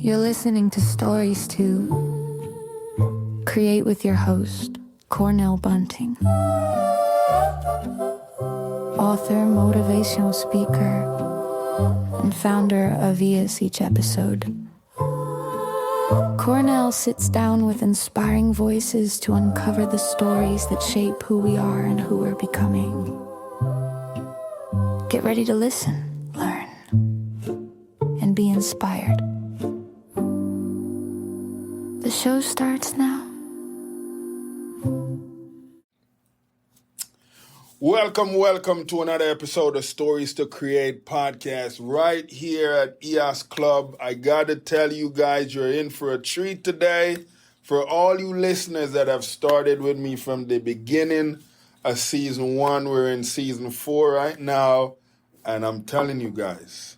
You're listening to Stories to Create with your host, Cornell Bunting. Author, motivational speaker, and founder of EHAS Each Episode. Cornell sits down with inspiring voices to uncover the stories that shape who we are and who we're becoming. Get ready to listen, learn, and be inspired. The show starts now. Welcome to another episode of Stories to Create podcast right here at EHAS CLUB. I gotta tell you guys, you're in for a treat today. For all you listeners that have started with me from the beginning of season 1, we're in season 4 right now, and I'm telling you guys,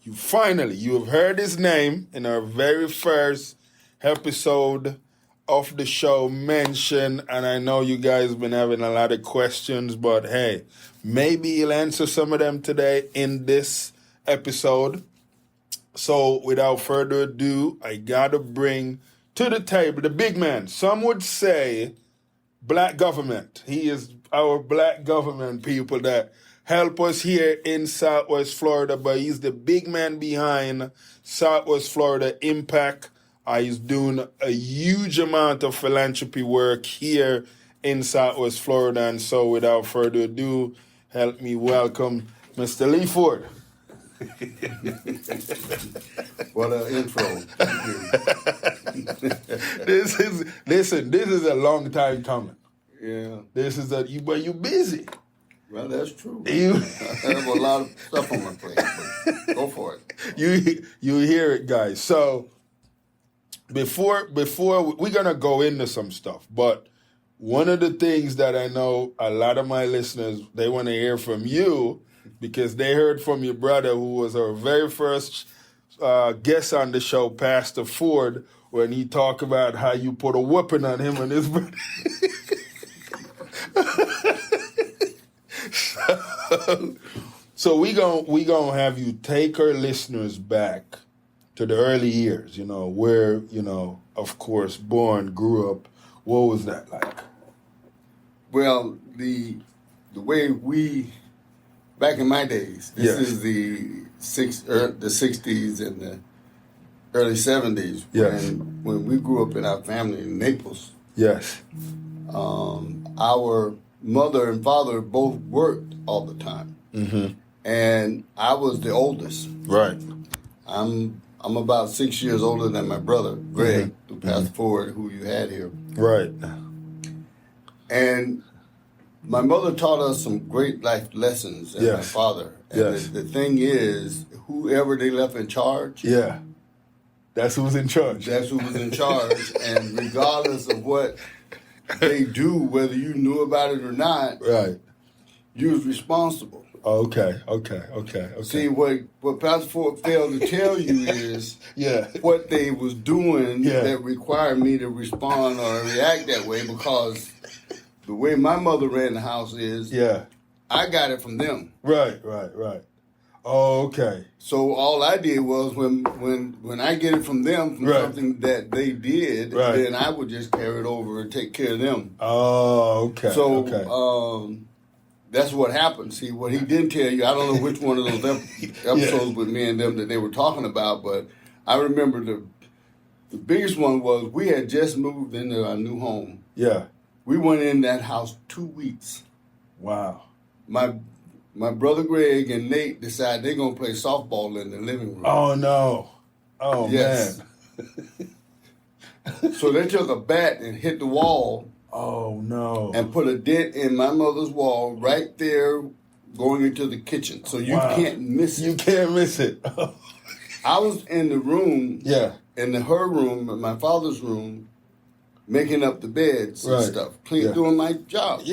you have heard his name in our very first episode of the show mentioned, and I know you guys have been having a lot of questions, but hey, maybe he'll answer some of them today in this episode. So without further ado, I gotta bring to the table the big man. Some would say black government. He is our black government people that help us here in Southwest Florida, but he's the big man behind Southwest Florida Impact. He's doing a huge amount of philanthropy work here in Southwest Florida. And so without further ado, help me welcome Mr. Lee Ford. What an intro. This is a long time coming. Yeah. But you busy. Well, that's true. I have a lot of stuff on my plate. Go for it. You hear it, guys. So Before we're gonna go into some stuff, but one of the things that I know a lot of my listeners, they want to hear from you because they heard from your brother, who was our very first guest on the show, Pastor Ford, when he talked about how you put a whooping on him and his brother. So we gonna have you take our listeners back to the early years, where, of course, born, grew up. What was that like? Well, the way back in my days, this is the 60s and the early 70s, when we grew up in our family in Naples. Yes. Our mother and father both worked all the time. Mm-hmm. And I was the oldest. Right. I'm about 6 years older than my brother, Greg, who passed forward, who you had here. Right. And my mother taught us some great life lessons, and my father. And the thing is, whoever they left in charge. Yeah. That's who was in charge. That's who was in charge. And regardless of what they do, whether you knew about it or not, right, you was responsible. Okay. See, what Pastor Ford failed to tell you is what they was doing that required me to respond or react that way, because the way my mother ran the house is I got it from them. Right. Oh, okay. So all I did was when I get it from them from something that they did, then I would just carry it over and take care of them. Oh, okay. So that's what happened. See, what he didn't tell you, I don't know which one of those episodes with me and them that they were talking about, but I remember the biggest one was we had just moved into our new home. Yeah. We went in that house 2 weeks. Wow. My brother Greg and Nate decided they're going to play softball in the living room. Oh, no. Oh, yes. Man. So they took a bat and hit the wall. Oh, no. And put a dent in my mother's wall right there going into the kitchen. So you can't miss it. You can't miss it. I was in the room, in her room, my father's room, making up the beds and stuff, doing my job,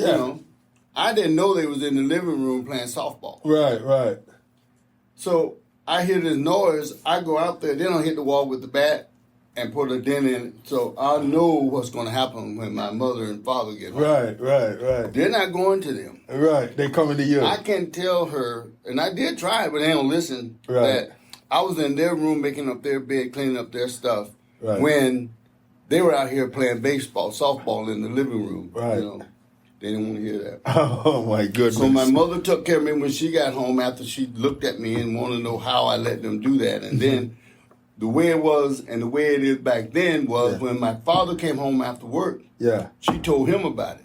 I didn't know they was in the living room playing softball. Right. So I hear this noise. I go out there. They don't hit the wall with the bat and put a dent in it. So I know what's going to happen when my mother and father get home. Right. They're not going to them. Right. They coming to you. I can tell her, and I did try it, but they don't listen, that I was in their room making up their bed, cleaning up their stuff when they were out here playing baseball, softball in the living room. Right. You know, they didn't want to hear that. Oh, my goodness. So my mother took care of me when she got home after she looked at me and wanted to know how I let them do that. And then the way it was and the way it is back then was when my father came home after work, she told him about it.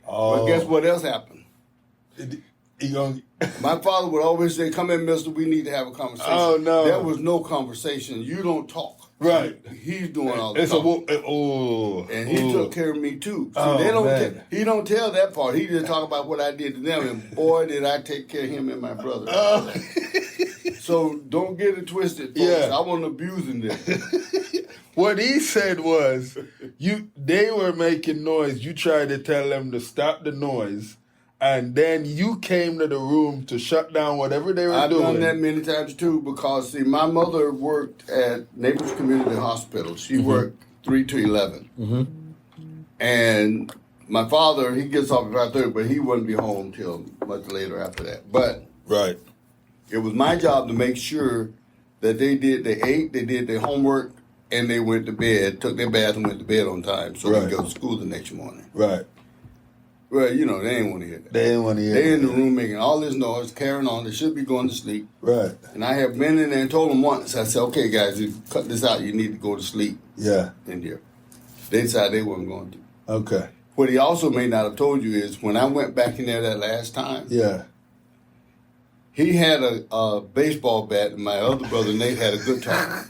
Oh. But guess what else happened? My father would always say, "Come in, mister, we need to have a conversation." Oh, no. There was no conversation. You don't talk. Right. He's doing all the talking. And he took care of me, too. So he don't tell that part. He just talk about what I did to them. And boy, did I take care of him and my brother. So don't get it twisted, folks. I wasn't abusing them. What he said was, they were making noise. You tried to tell them to stop the noise. And then you came to the room to shut down whatever they were doing. I've done that many times, too, because, see, my mother worked at Naples Community Hospital. She worked 3 to 11. And my father, he gets off at 5:30, but he wouldn't be home till much later after that. But it was my job to make sure that they ate, they did their homework, and they went to bed, took their bath and went to bed on time so they could go to school the next morning. Right. Well, you know, they didn't want to hear that. They didn't want to hear that. They in the room making all this noise, carrying on. They should be going to sleep. Right. And I have been in there and told them once, I said, "Okay, guys, you cut this out. You need to go to sleep." Yeah. In here. They decided they weren't going to. Okay. What he also may not have told you is when I went back in there that last time, he had a baseball bat and my other brother Nate had a guitar.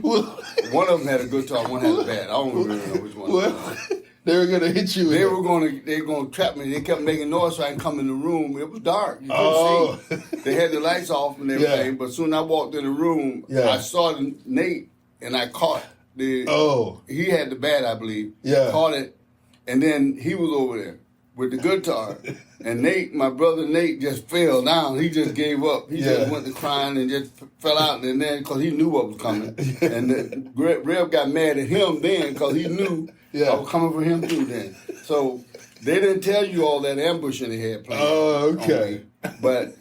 One of them had a guitar, one had a bat. I don't really know which one. They were gonna hit you. They were gonna trap me. They kept making noise so I can come in the room. It was dark. You couldn't see. They had the lights off and everything. But soon I walked in the room, I saw Nate and I caught the. He had the bat, I believe. Caught it, and then he was over there with the guitar. And Nate, my brother Nate, just fell down. He just gave up. He just went to crying and just fell out. And then, because he knew what was coming. And Rev got mad at him then because he knew I was coming for him too then. So they didn't tell you all that ambushing they had planned. Oh, okay. But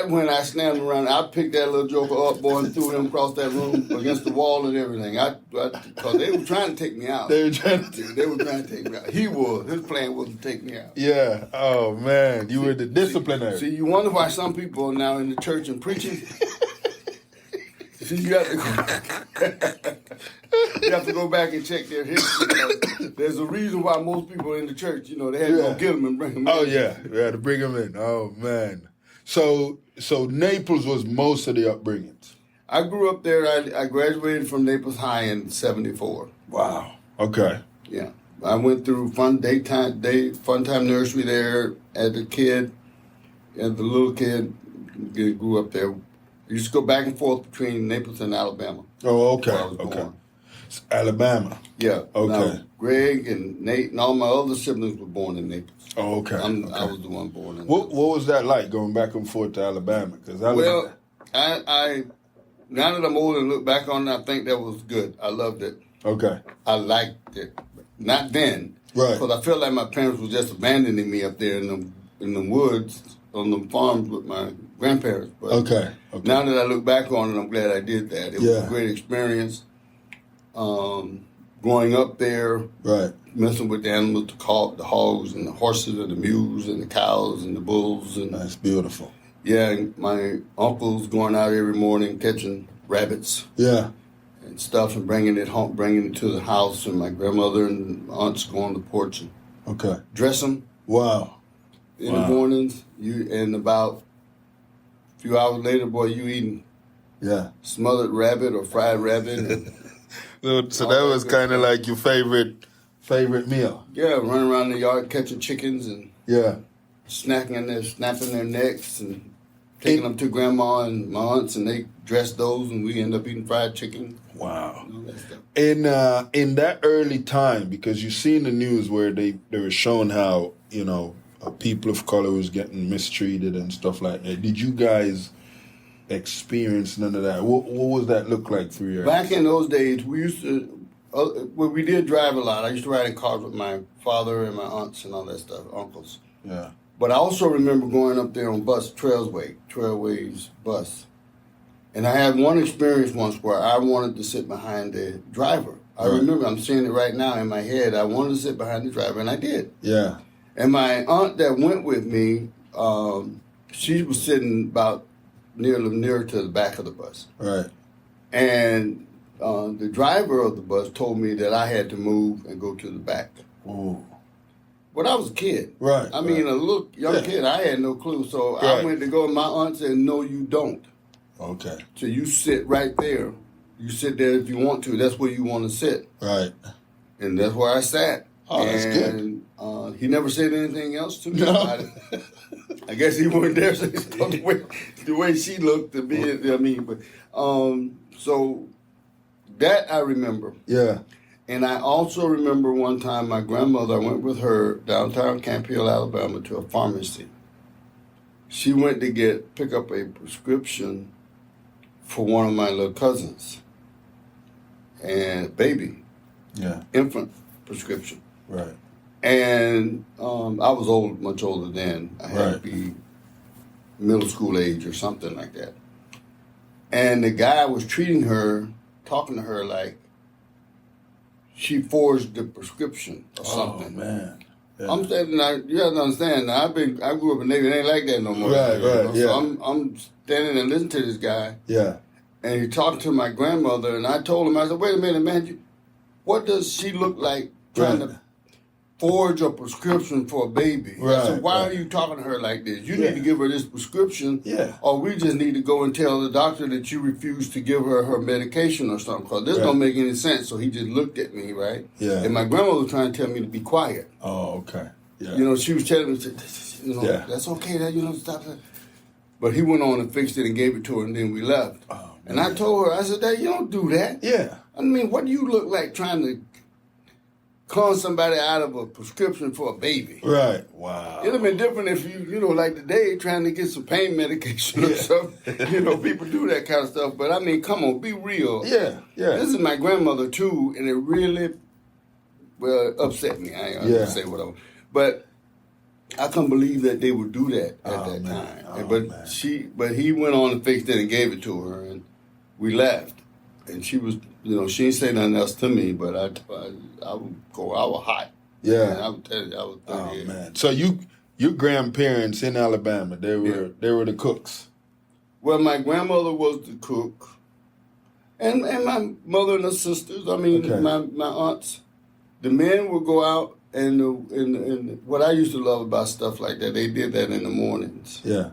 when I snapped around, I picked that little joker up, boy, and threw him across that room against the wall and everything. Because they were trying to take me out. They were trying to take me out. His plan was to take me out. Yeah. Oh, man. You were the disciplinary. See, you wonder why some people are now in the church and preaching. See, you have to go back and check their history. There's a reason why most people in the church, they had to go get them and bring them in. Oh, yeah. They had to bring them in. Oh, man. So Naples was most of the upbringings. I grew up there. I graduated from Naples High in '74. Wow. Okay. Yeah. I went through fun time nursery there as a kid. As a little kid, grew up there. Used to go back and forth between Naples and Alabama. Oh, okay. Where I was born. Alabama. Yeah. Okay. Now, Greg and Nate and all my other siblings were born in Naples. Oh, okay. I was the one born in Naples. What was that like going back and forth to Alabama? I now that I'm older and look back on it, I think that was good. I loved it. Okay. I liked it. Not then. Right. Because I felt like my parents were just abandoning me up there in the woods on the farms with my grandparents. But okay. Now that I look back on it, I'm glad I did that. It was a great experience. Growing up there, messing with the animals, the hogs and the horses and the mules and the cows and the bulls. And that's beautiful. Yeah, and my uncles going out every morning catching rabbits. Yeah. And stuff and bringing it home, bringing it to the house, and my grandmother and aunts go on the porch and dress them. Wow. In the mornings, and about a few hours later, boy, you eating smothered rabbit or fried rabbit. And so that was kind of like your favorite meal. Yeah, running around the yard catching chickens and snapping their necks and taking them to grandma and my aunts, and they dressed those, and we end up eating fried chicken. Wow. In that early time, because you see in the news where they were showing how people of color was getting mistreated and stuff like that. Did you guys experience none of that? What was that look like for you? Back in those days, we used to. We did drive a lot. I used to ride in cars with my father and my aunts and all that stuff, uncles. Yeah. But I also remember going up there on Trailways bus. And I had one experience once where I wanted to sit behind the driver. I remember, I'm seeing it right now in my head. I wanted to sit behind the driver, and I did. Yeah. And my aunt that went with me, she was sitting about near to the back of the bus. Right. And the driver of the bus told me that I had to move and go to the back. Ooh. But I was a kid. Right. I mean, a little young kid. I had no clue. So I went to go, and my aunt said, "No, you don't." Okay. So you sit right there. You sit there if you want to. That's where you want to sit. Right. And that's where I sat. Oh, that's good. And he never said anything else to me No. about it. I guess he wasn't there, so the way she looked to be. I mean, but so that I remember. Yeah. And I also remember one time my grandmother, I went with her downtown Camp Hill, Alabama, to a pharmacy. She went to pick up a prescription for one of my little cousins. And baby. Yeah. Infant prescription. Right. And I was much older then. I had to be middle school age or something like that. And the guy was treating her, talking to her like she forged the prescription or something. Oh, man. Yeah. I'm saying, you have to understand, I grew up in Navy, it ain't like that no more. Right, Yeah. So I'm standing and listening to this guy. Yeah. And he talked to my grandmother, and I told him, I said, wait a minute, man, what does she look like trying to forge a prescription for a baby? Right, I said, why are you talking to her like this? You need to give her this prescription, Yeah. or we just need to go and tell the doctor that you refuse to give her medication or something, because this don't make any sense. So he just looked at me, right? Yeah. And my grandmother was trying to tell me to be quiet. Oh, okay. Yeah. You know, she was telling me, that's okay, stop that. But he went on and fixed it and gave it to her, and then we left. Oh, and I told her, I said, Dad, you don't do that. Yeah. I mean, what do you look like trying to con somebody out of a prescription for a baby? Right. Wow. It'd have been different if like today, trying to get some pain medication or something. People do that kind of stuff. But I mean, come on, be real. Yeah. Yeah. This is my grandmother too, and it really upset me. I ain't gonna say whatever. But I couldn't believe that they would do that at that time. But he went on and fixed it and gave it to her, and we left. And she was, she didn't say nothing else to me, but I would go, I was hot. Yeah. And I would tell you, I was 38. Oh, man. So your grandparents in Alabama, they were the cooks. Well, my grandmother was the cook. And my mother and her sisters, my aunts. The men would go out, and what I used to love about stuff like that, they did that in the mornings. Yeah.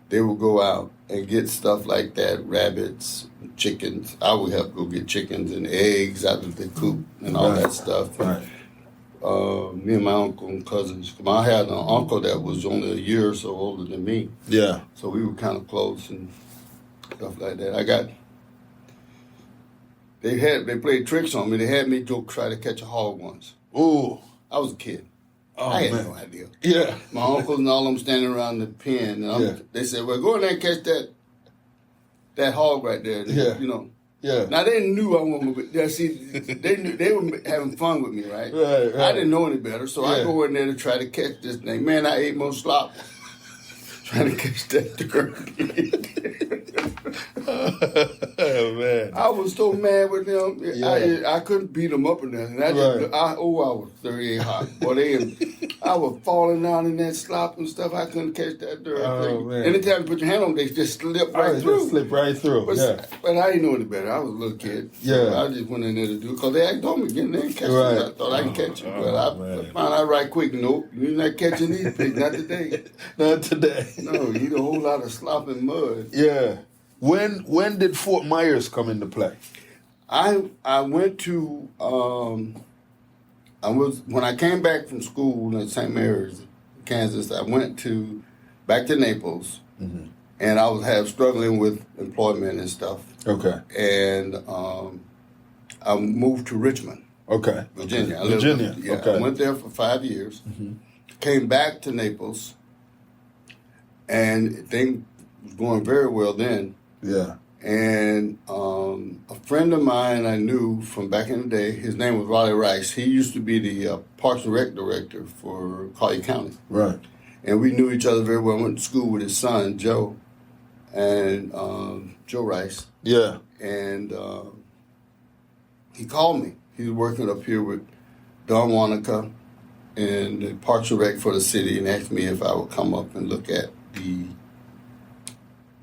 They would go out and get stuff like that, rabbits, chickens. I would have to go get chickens and eggs out of the coop and all that stuff. Right. Me and my uncle and cousins. I had an uncle that was only a year or so older than me. Yeah. So we were kind of close and stuff like that. They played tricks on me. They had me go try to catch a hog once. Ooh. I was a kid. Oh, I had man. no idea. Yeah. My uncles and all of them standing around the pen. And they said, well, go in there and catch that hog right there. Yeah. Yeah. Now, they knew I wanted to, see, they were having fun with me, right? Right. I didn't know any better, so I go in there to try to catch this thing. Man, I ate more slop trying to catch that turkey. Oh, man. I was so mad with them. Yeah. I couldn't beat them up or nothing. I was 38 hot. Boy, I was falling down in that slop and stuff. I couldn't catch that dirt thing. Man. Anytime you put your hand on, they just slip right through. Just slip right through. But I didn't know any better. I was a little kid. So I just went in there to do it because they told me get in there and catch them. I thought I could catch you. But I found out right quick, nope, you're not catching these pigs. Not today. Not today. No, you eat a whole lot of slop and mud. Yeah. When did Fort Myers come into play? I went to when I came back from school at St. Mary's, Kansas. I went back to Naples, and I was struggling with employment and stuff. Okay. And I moved to Richmond. Okay. Virginia. Virginia. Okay. I went there for 5 years. Came back to Naples, and things was going very well then. Yeah. And a friend of mine I knew from back in the day, his name was Raleigh Rice. He used to be the Parks and Rec director for Collier County. Right. And we knew each other very well. I went to school with his son, Joe, and Joe Rice. Yeah. And he called me. He was working up here with Don Wanaka and the Parks and Rec for the city, and asked me if I would come up and look at the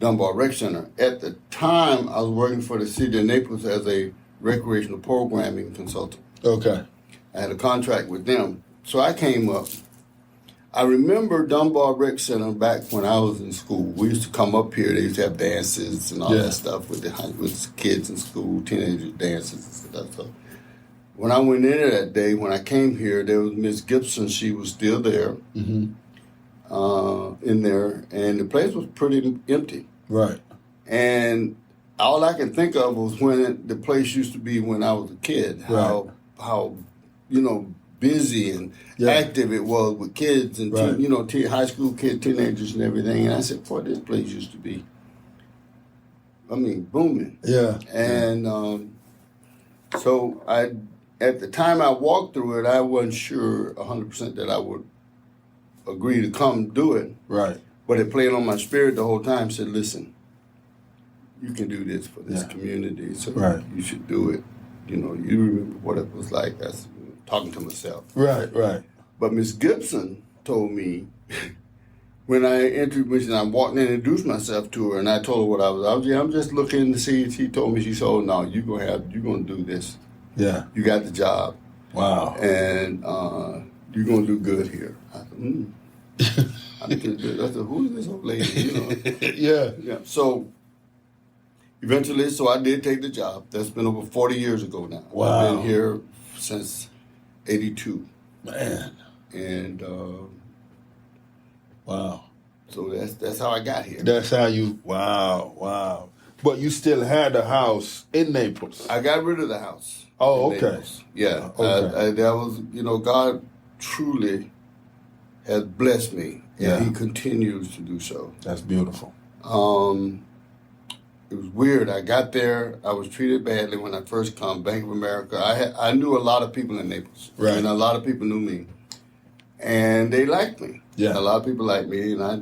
Dunbar Rec Center. At the time, I was working for the city of Naples as a recreational programming consultant. Okay. I had a contract with them. So I came up. I remember Dunbar Rec Center back when I was in school. We used to come up here. They used to have dances and all that stuff with the kids in school, teenagers dances and stuff. So when I went in there that day, when I came here, there was Miss Gibson. She was still there, in there, and the place was pretty empty. Right. And all I can think of was when the place used to be when I was a kid. How busy and active it was with kids and high school kids, teenagers, and everything. And I said, "Boy, this place used to be, booming." Yeah. And so at the time I walked through it, I wasn't sure 100% that I would agree to come do it. Right. But it played on my spirit the whole time. Said, "Listen, you can do this for this community, so you should do it." You remember what it was like. That's talking to myself. Right. But Miss Gibson told me when I walked in and introduced myself to her, and I told her what I was. I'm just looking to see. She told me, she said, "Oh no, you're gonna do this. Yeah. You got the job. Wow. And you're gonna do good here." I said, I said, "Who is this old lady?" Yeah. So eventually, I did take the job. That's been over 40 years ago now. Wow. I've been here since 82. Man. And wow. So that's how I got here. That's how you. Wow. But you still had a house in Naples. I got rid of the house. Oh, okay. Naples. Yeah. Okay. That was, God truly has blessed me, and He continues to do so. That's beautiful. It was weird. I got there. I was treated badly when I first come. Bank of America. I knew a lot of people in Naples, and a lot of people knew me, and they liked me. Yeah. A lot of people liked me, and I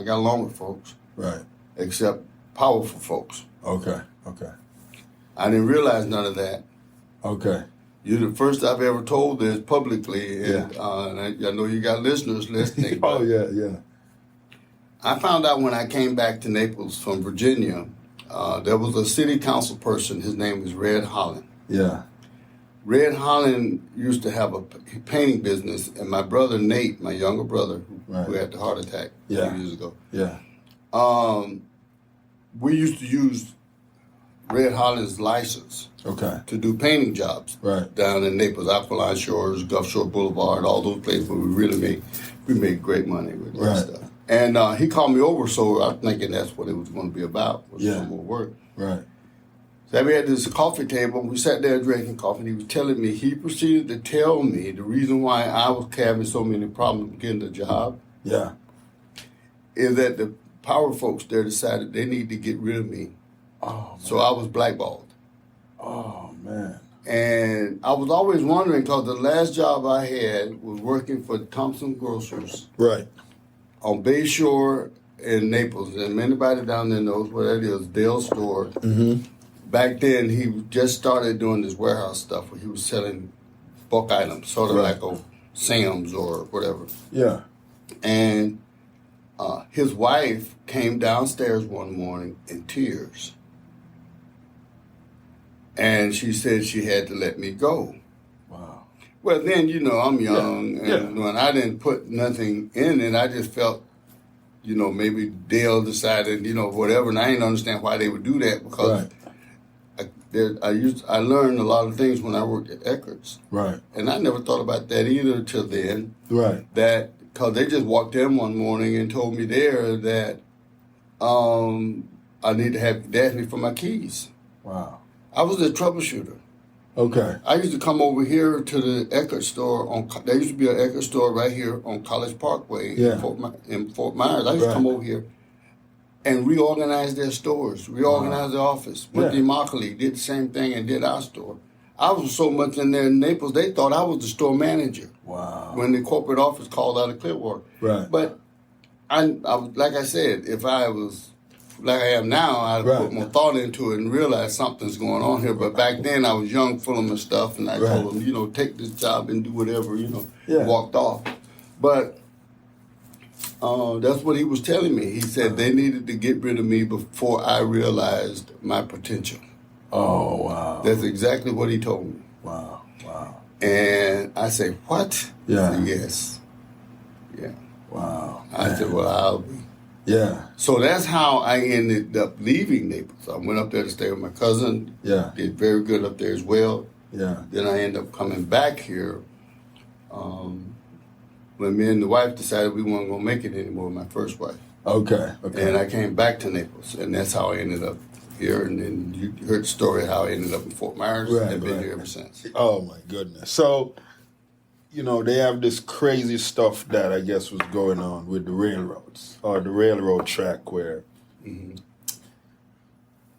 got along with folks. Right. Except powerful folks. Okay. I didn't realize none of that. Okay. You're the first I've ever told this publicly, and, and I know you got listeners listening. Oh, yeah. I found out when I came back to Naples from Virginia, there was a city council person. His name was Red Holland. Yeah. Red Holland used to have a painting business, and my brother Nate, my younger brother, who had the heart attack a few years ago, we used to use Red Holland's license to do painting jobs down in Naples, Aquiline Shores, Gulf Shore Boulevard, all those places where we made great money with that stuff. And he called me over, so I'm thinking that's what it was going to be about, was some more work. Right. So we had this coffee table, and we sat there drinking coffee, and he was telling me, he proceeded to tell me the reason why I was having so many problems getting a job is that the power folks there decided they need to get rid of me. Oh, man. So I was blackballed. Oh, man. And I was always wondering, because the last job I had was working for Thompson Grocers. Right. On Bay Shore in Naples. And anybody down there knows what that is, Dale's store. Mm-hmm. Back then, he just started doing this warehouse stuff where he was selling bulk items, sort of like a Sam's or whatever. Yeah. And his wife came downstairs one morning in tears. And she said she had to let me go. Wow. Well, then, I'm young, and when I didn't put nothing in it, I just felt, maybe Dale decided, whatever, and I didn't understand why they would do that, because I learned a lot of things when I worked at Eckerd's. Right. And I never thought about that either till then. Right. Because they just walked in one morning and told me there that I need to have, they asked me for my keys. Wow. I was a troubleshooter. Okay. I used to come over here to the Eckerd store. There used to be an Eckerd store right here on College Parkway in Fort Myers. I used to come over here and reorganize their stores, reorganize their office. Went to Immokalee, did the same thing, and did our store. I was so much in there in Naples, they thought I was the store manager. Wow. When the corporate office called out of Clearwater. Right. But like I said, if I was like I am now, I'd put more thought into it and realize something's going on here. But back then, I was young, full of my stuff, and I told them, take this job and do whatever, walked off. But that's what he was telling me. He said they needed to get rid of me before I realized my potential. Oh, wow. That's exactly what he told me. Wow. And I said, what? Yeah. He said, yes. Yeah. Wow. I said, well, I'll be. Yeah. So that's how I ended up leaving Naples. I went up there to stay with my cousin. Yeah. Did very good up there as well. Yeah. Then I ended up coming back here when me and the wife decided we weren't going to make it anymore with my first wife. Okay. And I came back to Naples, and that's how I ended up here. And then you heard the story how I ended up in Fort Myers. I've been here ever since. Oh, my goodness. So, they have this crazy stuff that I guess was going on with the railroads or the railroad track where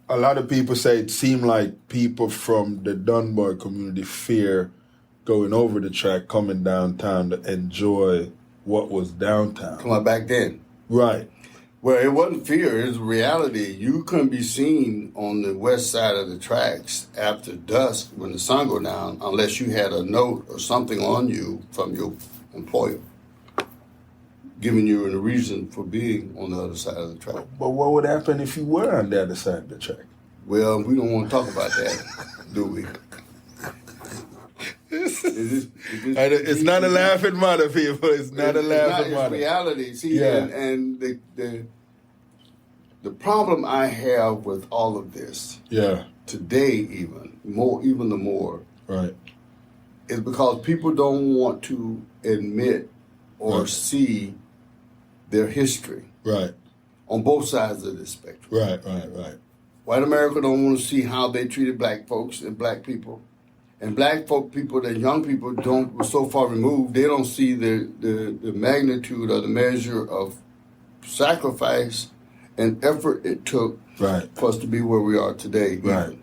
a lot of people say it seemed like people from the Dunbar community fear going over the track, coming downtown to enjoy what was downtown. Come on, back then. Right. Well, it wasn't fear, it was reality. You couldn't be seen on the west side of the tracks after dusk when the sun go down unless you had a note or something on you from your employer giving you a reason for being on the other side of the track. But what would happen if you were on the other side of the track? Well, we don't want to talk about that, do we? It's not a laughing matter, people. It's not a laughing matter. It's reality. See, and the problem I have with all of this, today even the more, right, is because people don't want to admit or see their history, right, on both sides of the spectrum. Right. White America don't want to see how they treated black folks and black people. And black folk people and young people were so far removed, they don't see the magnitude or the measure of sacrifice and effort it took for us to be where we are today. Right.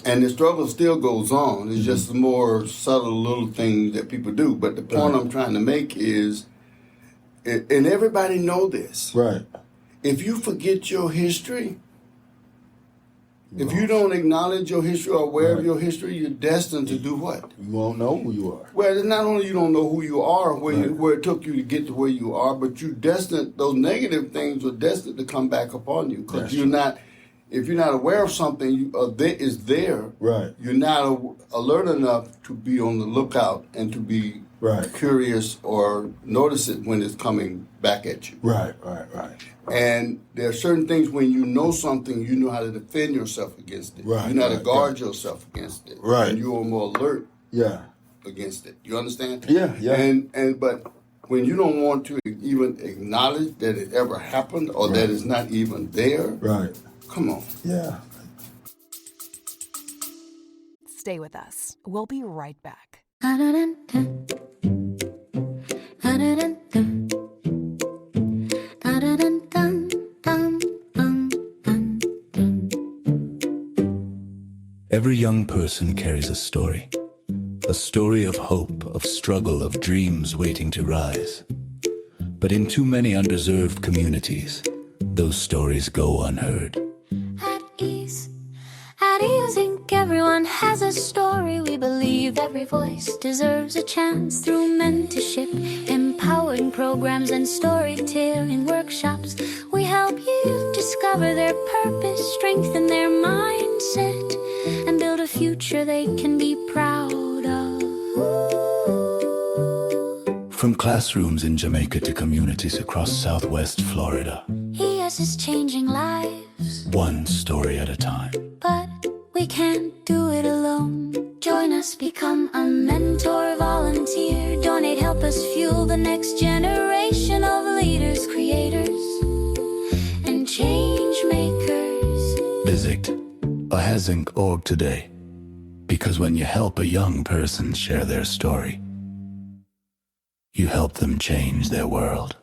And the struggle still goes on. It's just the more subtle little things that people do. But the point I'm trying to make is, and everybody know this. Right. If you forget your history, if you don't acknowledge your history or aware of your history, you're destined to do what? You won't know who you are. Well, it's not only you don't know who you are, where it took you to get to where you are, but those negative things are destined to come back upon you because if you're not aware of something that is there, you're not alert enough to be on the lookout and to be curious or notice it when it's coming back at you. Right. And there are certain things when you know something, you know how to defend yourself against it. Right, you know how to guard yourself against it. Right. And you are more alert against it. You understand? Yeah. But when you don't want to even acknowledge that it ever happened or that it's not even there, come on. Yeah. Stay with us. We'll be right back. Every young person carries a story of hope, of struggle, of dreams waiting to rise. But in too many undeserved communities, those stories go unheard. At ease, Inc. Everyone has a story. We believe every voice deserves a chance through mentorship, empowering programs and storytelling workshops. We help you discover their purpose, strengthen their mindset, and build a future they can be proud of. From classrooms in Jamaica to communities across Southwest Florida, EHAS is changing lives, one story at a time. but we can't do it alone. Join us, become a mentor, volunteer, donate, help us fuel the next generation of leaders, creators, and change makers. Visit EHAS.org today, because when you help a young person share their story, you help them change their world.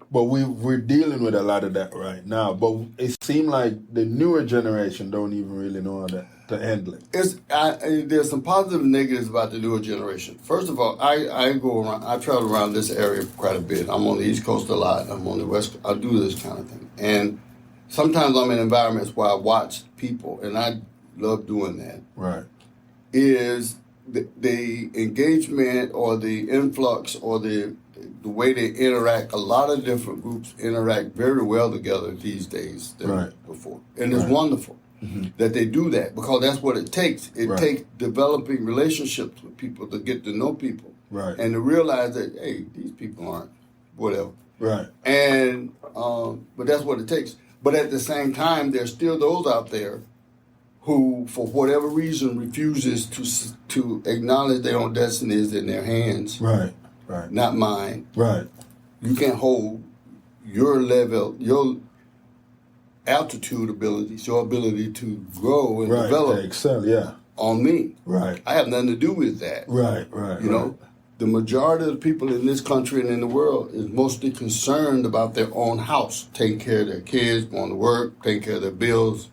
But we're dealing with a lot of that right now. But it seems like the newer generation don't even really know how to handle it. There's some positive and negatives about the newer generation. First of all, I go around. I travel around this area quite a bit. I'm on the East Coast a lot. I'm on the West Coast. I do this kind of thing. And sometimes I'm in environments where I watch people, and I love doing that. Right. Is the engagement or the influx or the way they interact. A lot of different groups interact very well together these days than before. And it's wonderful that they do that, because that's what it takes. It takes developing relationships with people to get to know people. Right. And to realize that, hey, these people aren't whatever. Right. And, but that's what it takes. But at the same time, there's still those out there who, for whatever reason, refuses to acknowledge their own destiny is in their hands. Right. Right. Not mine. Right. You can't hold your level, your altitude abilities, your ability to grow and develop, to excel, on me. Right. I have nothing to do with that. Right. You know, the majority of the people in this country and in the world is mostly concerned about their own house, taking care of their kids, going to work, taking care of their bills,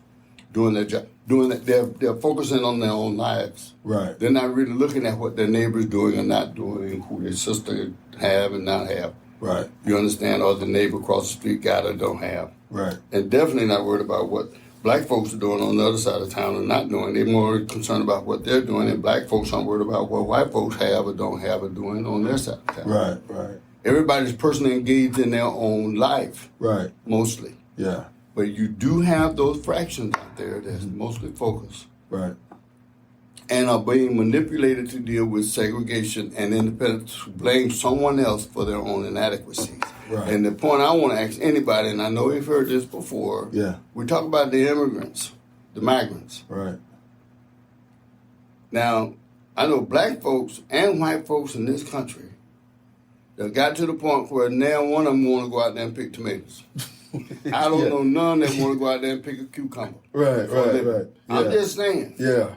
doing their job. Doing that, they're focusing on their own lives. Right. They're not really looking at what their neighbor's doing or not doing, who their sister have and not have. Right. You understand? Or the neighbor across the street got or don't have. Right. And definitely not worried about what black folks are doing on the other side of town and not doing. They're more concerned about what they're doing, and black folks aren't worried about what white folks have or don't have or doing on their side of town. Right. Right. Everybody's personally engaged in their own life. Right. Mostly. Yeah. But you do have those fractions out there that's mostly focused. Right. And are being manipulated to deal with segregation and independence, to blame someone else for their own inadequacies. Right. And the point I want to ask anybody, and I know you've heard this before, we talk about the immigrants, the migrants. Right. Now, I know black folks and white folks in this country that got to the point where now one of them want to go out there and pick tomatoes. I don't know none that want to go out there and pick a cucumber. Right. I'm just saying. Yeah.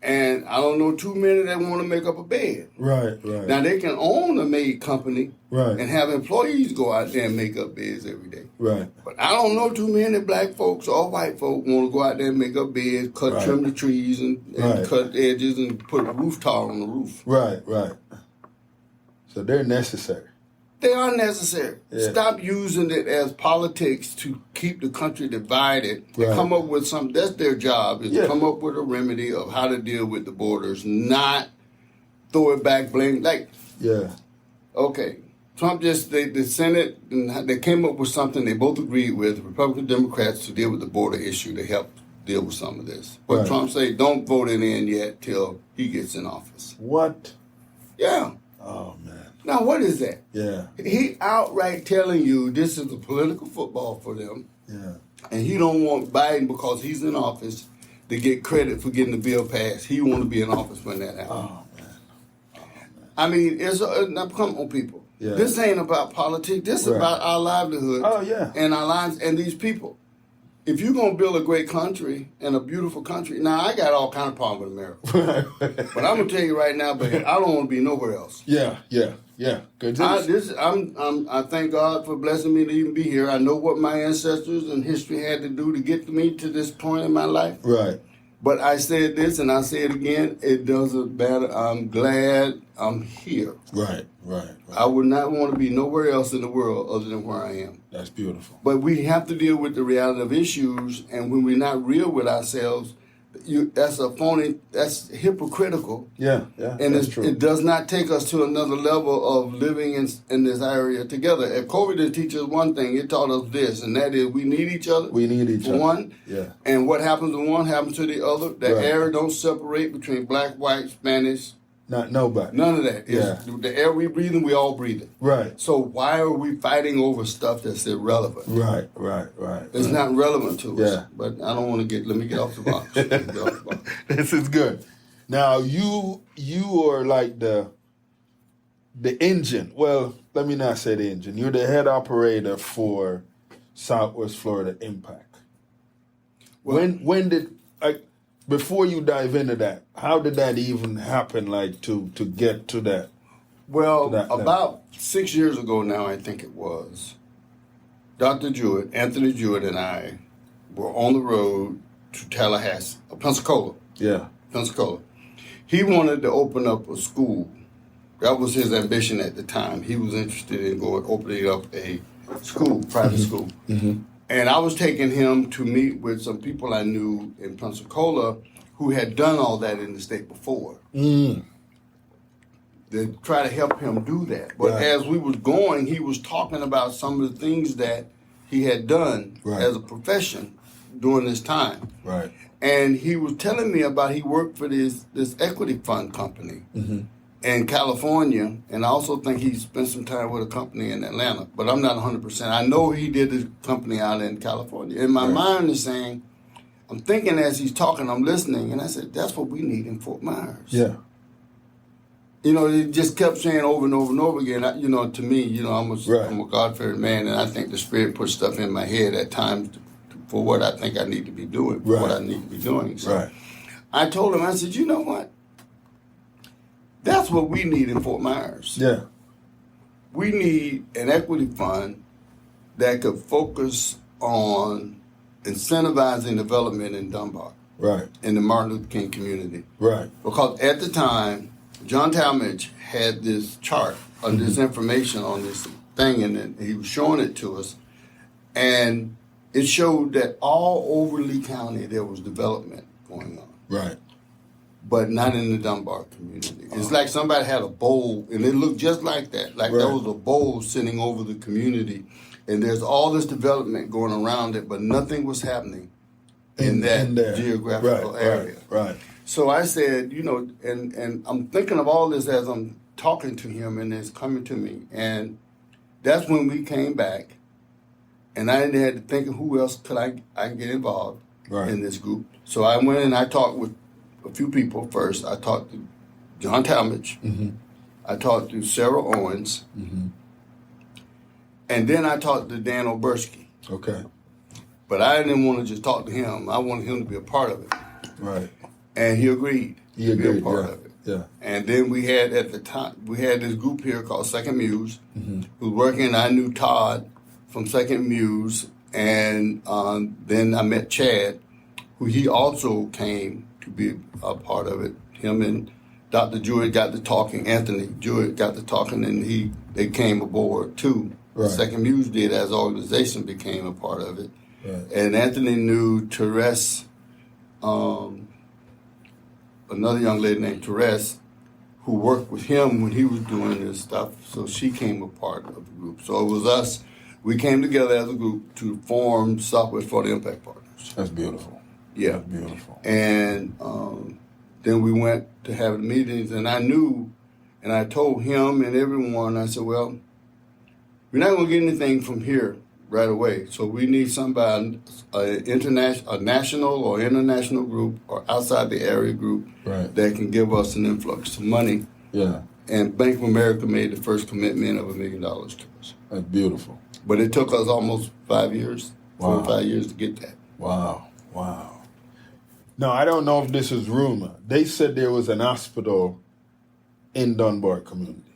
And I don't know too many that want to make up a bed. Right. Now, they can own a maid company and have employees go out there and make up beds every day. Right. But I don't know too many black folks or white folks want to go out there and make up beds, trim the trees and cut the edges and put a roof tile on the roof. Right. So they're necessary. They are necessary. Yeah. Stop using it as politics to keep the country divided. Right. Come up with something. That's their job, is to come up with a remedy of how to deal with the borders, not throw it back, blame. Okay, Trump the Senate, they came up with something they both agreed with, Republican Democrats, to deal with the border issue to help deal with some of this. But Trump said, don't vote it in yet till he gets in office. What? Yeah. Oh, man. Now, what is that? Yeah. He outright telling you this is a political football for them. Yeah. And he don't want Biden, because he's in office, to get credit for getting the bill passed. He want to be in office when that happens. Oh, man. I mean, now come on, people. Yeah. This ain't about politics. This is about our livelihood. Oh, yeah. And our lives and these people. If you're going to build a great country and a beautiful country, now I got all kind of problems with America. But I'm going to tell you right now, baby, I don't want to be nowhere else. Yeah. I thank God for blessing me to even be here. I know what my ancestors and history had to do to get me to this point in my life. Right. But I said this and I say it again, it doesn't matter. I'm glad I'm here. Right. I would not want to be nowhere else in the world other than where I am. That's beautiful. But we have to deal with the reality of issues, and when we're not real with ourselves, that's a phony, that's hypocritical. Yeah, and that's true. It does not take us to another level of living in this area together. If COVID didn't teach us one thing, it taught us this, and that is we need each other. We need each other. One. Yeah. And what happens to one happens to the other. The air don't separate between black, white, Spanish. Not nobody. None of that. The air we breathing, we all breathe it. Right. So why are we fighting over stuff that's irrelevant? Right. It's not relevant to us. Yeah. But I don't want to let me get off the box. This is good. Now you are like the engine. Well, let me not say the engine. You're the head operator for Southwest Florida Impact. Well, when did before you dive into that, how did that even happen, like, to get to that? Well, about 6 years ago now, I think it was, Dr. Jewett, Anthony Jewett, and I were on the road to Tallahassee, Pensacola. Yeah. Pensacola. He wanted to open up a school. That was his ambition at the time. He was interested in opening up a school, private school. Mm-hmm. And I was taking him to meet with some people I knew in Pensacola who had done all that in the state before. Mm. To try to help him do that. But as we was going, he was talking about some of the things that he had done as a profession during this time. Right. And he was telling me about he worked for this equity fund company in California, and I also think he spent some time with a company in Atlanta, but I'm not 100%. I know he did this company out in California. And my mind is saying, I'm thinking as he's talking, I'm listening, and I said, that's what we need in Fort Myers. Yeah. You know, he just kept saying over and over and over again. To me, I'm a God-fearing man, and I think the Spirit puts stuff in my head at times for what I think I need to be doing, for what I need to be doing. So I told him, I said, you know what? That's what we need in Fort Myers. Yeah. We need an equity fund that could focus on incentivizing development in Dunbar. Right. In the Martin Luther King community. Right. Because at the time, John Talmadge had this chart on this information on this thing, and he was showing it to us. And it showed that all over Lee County there was development going on. Right. But not in the Dunbar community. It's like somebody had a bowl, and it looked just like that. Like there was a bowl sitting over the community, and there's all this development going around it, but nothing was happening in that geographical area. Right. So I said, and I'm thinking of all this as I'm talking to him, and it's coming to me. And that's when we came back, and I had to think of who else could I get involved in this group. So I went and I talked with a few people first. I talked to John Talmadge. Mm-hmm. I talked to Sarah Owens. Mm-hmm. And then I talked to Dan Oberski. Okay. But I didn't want to just talk to him. I wanted him to be a part of it. Right. And he agreed to be a part of it. Yeah. And then we had, at the time, this group here called Second Muse, who was working. I knew Todd from Second Muse. And then I met Chad, who he also came to be a part of it. Him and Dr. Jewett got to talking. Anthony Jewett got to talking, and they came aboard too. Right. Second Muse did, as an organization, became a part of it. Right. And Anthony knew Therese, another young lady named Therese, who worked with him when he was doing this stuff. So she came a part of the group. So it was us. We came together as a group to form Southwest Florida Impact Partners. That's beautiful. Yeah. That's beautiful. And then we went to have the meetings, and I knew, and I told him and everyone, I said, well, we're not going to get anything from here right away. So we need somebody, a national or international group or outside the area group that can give us an influx of money. Yeah. And Bank of America made the first commitment of $1 million to us. That's beautiful. But it took us almost 5 years, 4 or 5 years to get that. Wow. Now, I don't know if this is rumor. They said there was an hospital in Dunbar community.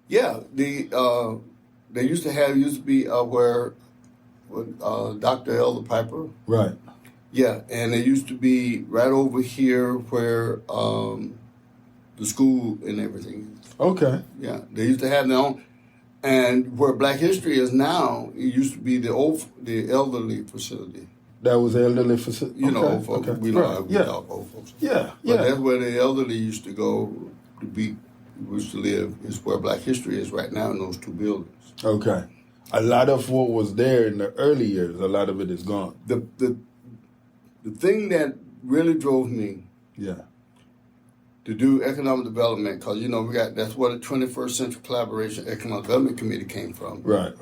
Yeah, there used to be where Dr. Elder Piper. Right. Yeah, and it used to be right over here where the school and everything is. Okay. Yeah, they used to have their own. And where Black History is now, it used to be the elderly facility. That was the elderly facility? You know, old folks. Okay. We know how we talk old folks. Yeah, But that's where the elderly used to go to be, used to live, is where Black History is right now in those two buildings. Okay. A lot of what was there in the early years, a lot of it is gone. The thing that really drove me to do economic development, because, that's where the 21st Century Collaboration Economic Development Committee came from. Right.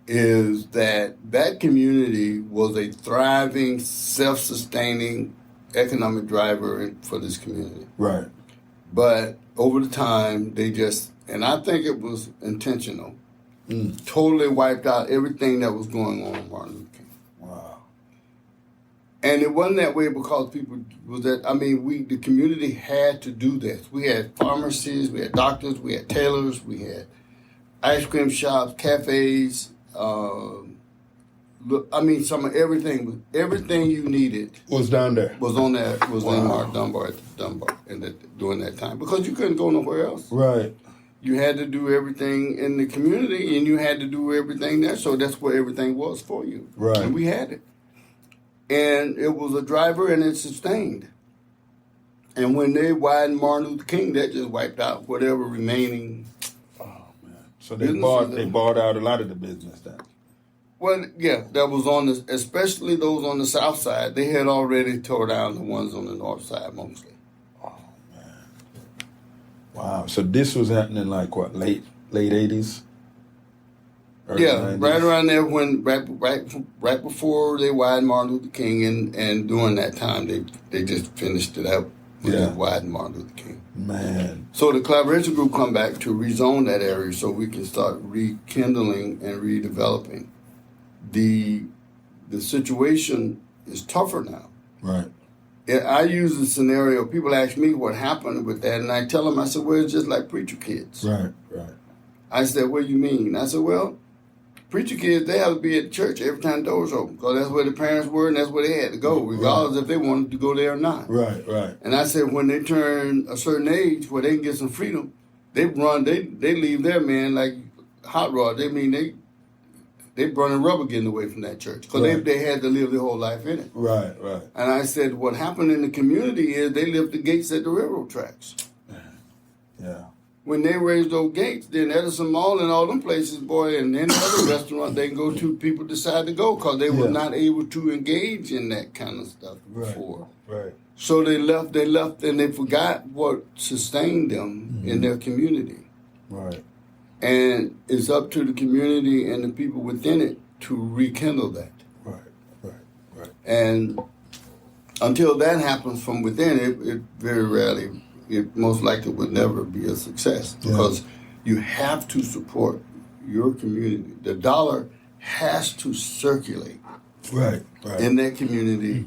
Is that community was a thriving, self-sustaining economic driver for this community. Right. But over the time, they just, and I think it was intentional, totally wiped out everything that was going on in Martin Luther King. Wow. And it wasn't that way because people the community had to do this. We had pharmacies, we had doctors, we had tailors, we had ice cream shops, cafes, look, I mean, some of everything you needed was down there. Was on that. Was in Mark Dunbar during that time, because you couldn't go nowhere else. Right. You had to do everything in the community, and you had to do everything there. So that's where everything was for you. Right. And we had it, and it was a driver, and it sustained. And when they widened Martin Luther King, that just wiped out whatever remaining. Oh man! So they bought out a lot of the business then. Well, yeah, that was especially those on the south side. They had already tore down the ones on the north side mostly. Oh man! Wow. So this was happening like what, late 80s? Yeah, 90s? right around there when right before they widened Martin Luther King, and during that time they just finished it up. Just widened Martin Luther King. Man. So the collaboration group come back to rezone that area so we can start rekindling and redeveloping. The situation is tougher now. Right. I use the scenario, people ask me what happened with that, and I tell them, I said, well, it's just like preacher kids. Right. I said, what do you mean? I said, well, preacher kids, they have to be at church every time the doors open, because that's where the parents were and that's where they had to go, regardless if they wanted to go there or not. Right. And I said, when they turn a certain age where they can get some freedom, they leave their man like hot rod. They burning rubber getting away from that church, because they had to live their whole life in it. Right. And I said, what happened in the community is they left the gates at the railroad tracks. Yeah. When they raised those gates, then Edison Mall and all them places, boy, and any other restaurant they can go to, people decide to go because they were not able to engage in that kind of stuff before. Right. So they left, and they forgot what sustained them in their community. Right. And it's up to the community and the people within it to rekindle that. Right. And until that happens from within, it very rarely, it most likely would never be a success, because you have to support your community. The dollar has to circulate in that community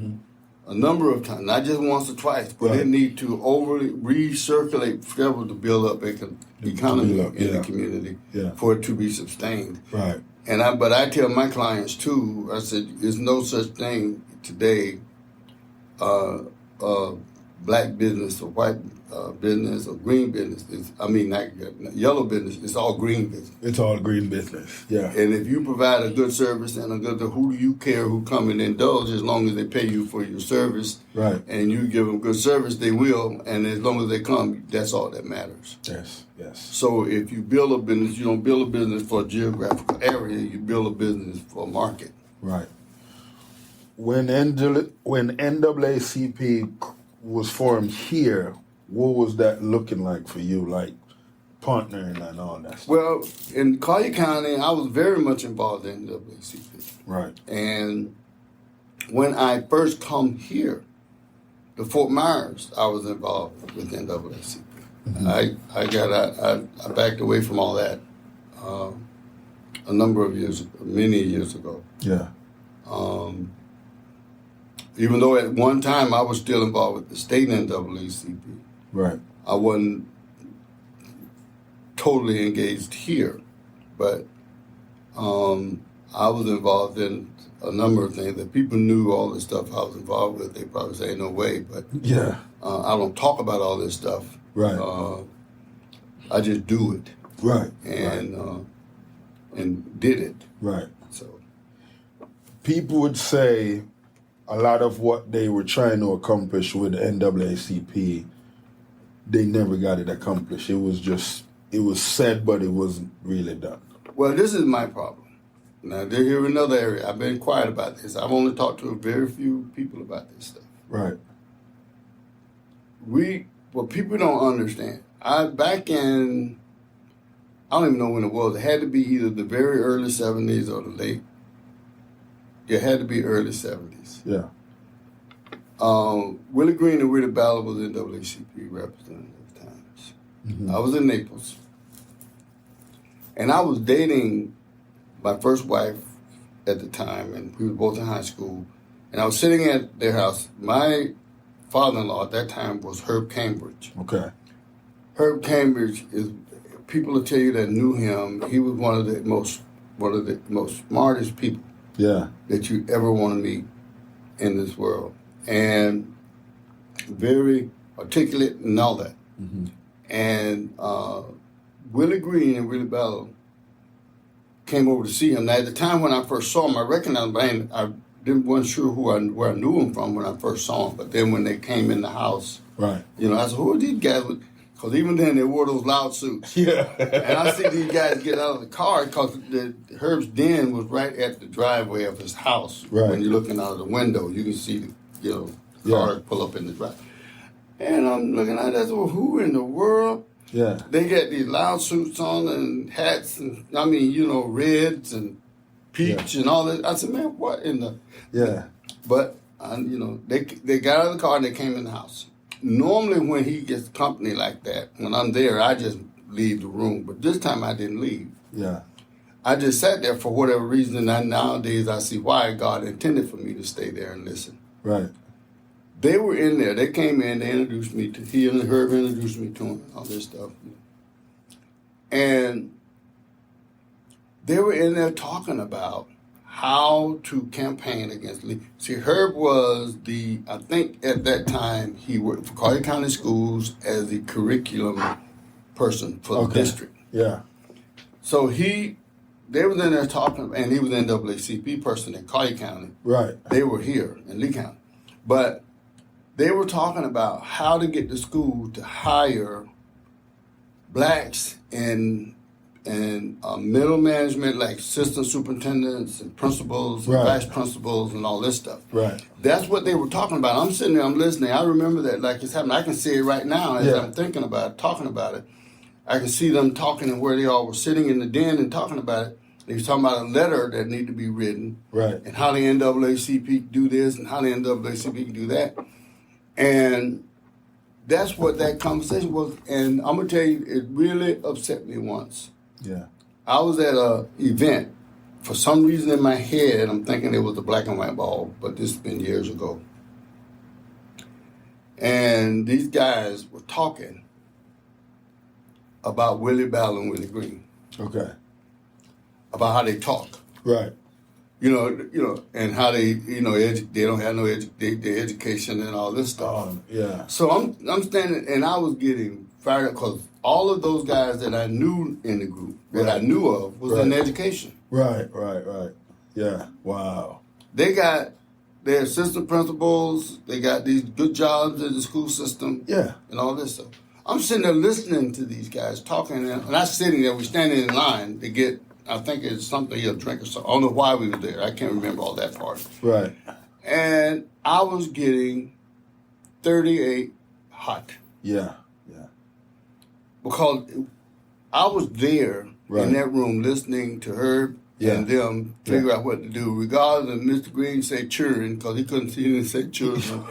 a number of times, not just once or twice, but it need to overly recirculate forever to build up economy in the community for it to be sustained. Right. But I tell my clients too, I said, there's no such thing today, black business or white business or green business. Not yellow business. It's all green business. It's all green business. Yeah. And if you provide a good service and who do you care who come and indulge, as long as they pay you for your service, and you give them good service, they will. And as long as they come, that's all that matters. Yes. So if you build a business, you don't build a business for a geographical area. You build a business for a market. Right. When NAACP was formed here, what was that looking like for you, like partnering and all that stuff? Well, in Collier County, I was very much involved in NAACP. Right. And when I first come here to Fort Myers, I was involved with NAACP. I backed away from all that many years ago. Yeah. Even though at one time I was still involved with the state NAACP. Right. I wasn't totally engaged here, but I was involved in a number of things that people knew all the stuff I was involved with. They probably say, no way, but I don't talk about all this stuff. Right. I just do it. Right. And did it. Right. So people would say a lot of what they were trying to accomplish with the NAACP, they never got it accomplished. It was said, but it wasn't really done. Well, this is my problem. Now, they're here in another area. I've been quiet about this. I've only talked to very few people about this stuff. Right. What people don't understand, back in, I don't even know when it was. It had to be either the very early 70s or the late. It had to be early 70s. Yeah. Willie Green and Willie Ballard was NAACP representative at times. I was in Naples. And I was dating my first wife at the time, and we were both in high school. And I was sitting at their house. My father-in-law at that time was Herb Cambridge. Okay. Herb Cambridge people will tell you that knew him. He was one of the most smartest people that you ever want to meet in this world. And very articulate and all that. Mm-hmm. And Willie Green and Willie Bell came over to see him. Now, at the time when I first saw him, I recognized him. I wasn't sure where I knew him from when I first saw him. But then when they came in the house, I said, who are these guys? Because even then, they wore those loud suits. Yeah. And I see these guys get out of the car because Herb's den was right at the driveway of his house. Right. When you're looking out of the window, you can see the cars pull up in the drive. And I'm looking at that, well, who in the world? Yeah. They got these loud suits on and hats and, reds and peach and all that. I said, man, what in the... Yeah. But, they got out of the car and they came in the house. Normally when he gets company like that, when I'm there, I just leave the room. But this time I didn't leave. Yeah. I just sat there for whatever reason, and nowadays I see why God intended for me to stay there and listen. Right. They were in there. They came in. They introduced me to... He and Herb introduced me to him, all this stuff. And they were in there talking about how to campaign against Lee. See, Herb was I think at that time, he worked for Collier County Schools as the curriculum person for the district. Yeah. So they was in there talking, and he was an NAACP person in Collier County. Right. They were here in Lee County. But they were talking about how to get the school to hire blacks in middle management, like assistant superintendents and principals and vice principals and all this stuff. Right. That's what they were talking about. I'm sitting there, I'm listening. I remember that like it's happening. I can see it right now as I'm thinking about it, talking about it. I can see them talking and where they all were sitting in the den and talking about it. They was talking about a letter that needed to be written. Right. And how the NAACP could do this and how the NAACP could do that. And that's what that conversation was. And I'm going to tell you, it really upset me once. Yeah. I was at an event. For some reason in my head, I'm thinking it was a black and white ball, but this has been years ago. And these guys were talking about Willie Bell and Willie Green. Okay. About how they talk. Right. And how they, they don't have no their education and all this stuff. Yeah. So I'm standing, and I was getting fired up because all of those guys that I knew in the group, that I knew of, was in education. Right. Yeah. Wow. They got their assistant principals. They got these good jobs in the school system. Yeah. And all this stuff. I'm sitting there listening to these guys talking, and I'm sitting there. We're standing in line to get, I think it's something, a drink or something. I don't know why we were there. I can't remember all that part. Right. And I was getting 38 hot. Yeah. Because I was there in that room listening to Herb and them figure out what to do, regardless of Mr. Green say children, because he couldn't see anything say children.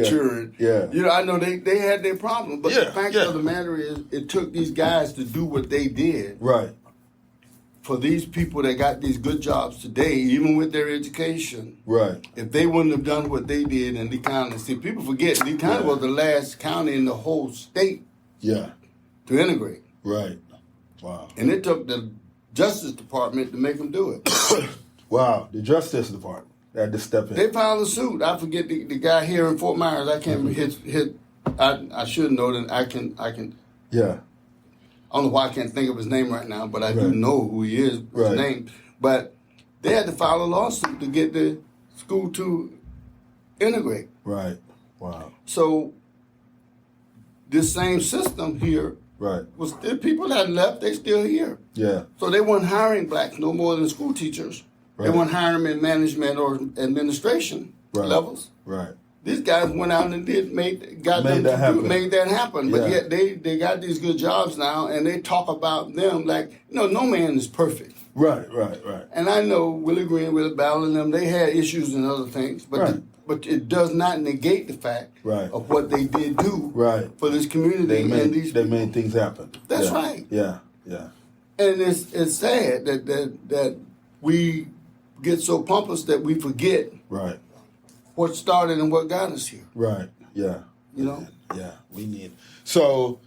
Children. Yeah. I know they had their problems, but the fact of the matter is it took these guys to do what they did. Right. For these people that got these good jobs today, even with their education, right? If they wouldn't have done what they did in Lee County, see, people forget Lee County was the last county in the whole state, to integrate, right? Wow! And it took the Justice Department to make them do it. Wow, the Justice Department had to step in. They filed a suit. I forget the guy here in Fort Myers. I can't hit. I should know that. I can. Yeah. I don't know why I can't think of his name right now, but I do know who he is, his name. But they had to file a lawsuit to get the school to integrate. Right. Wow. So this same system here was still people that left, they still here. Yeah. So they weren't hiring blacks no more than school teachers. Right. They weren't hiring them in management or administration levels. Right. These guys went out and made that happen. But yet they got these good jobs now, and they talk about them like, no man is perfect. Right. And I know Willie Green, Willie Bell, and them, they had issues and other things, but it does not negate the fact of what they did do for this community. They made things happen. That's right. Yeah. And it's sad that we get so pompous that we forget what started and what got us here. Right. Yeah. Yeah. We need. So,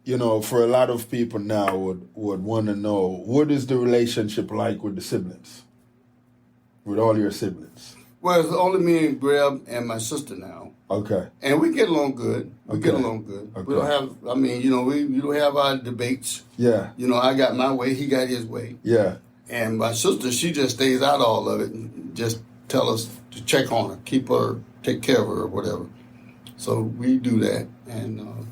for a lot of people now would want to know, what is the relationship like with the siblings? with all your siblings? Well, it's only me and Greb and my sister now. Okay. And we get along good. We get along good. Okay. We don't have, I mean, you know, we don't have our debates. Yeah. You know, I got my way, he got his way. Yeah. And my sister, she just stays out of all of it and just tell us to check on her, keep her, take care of her or whatever. So we do that. And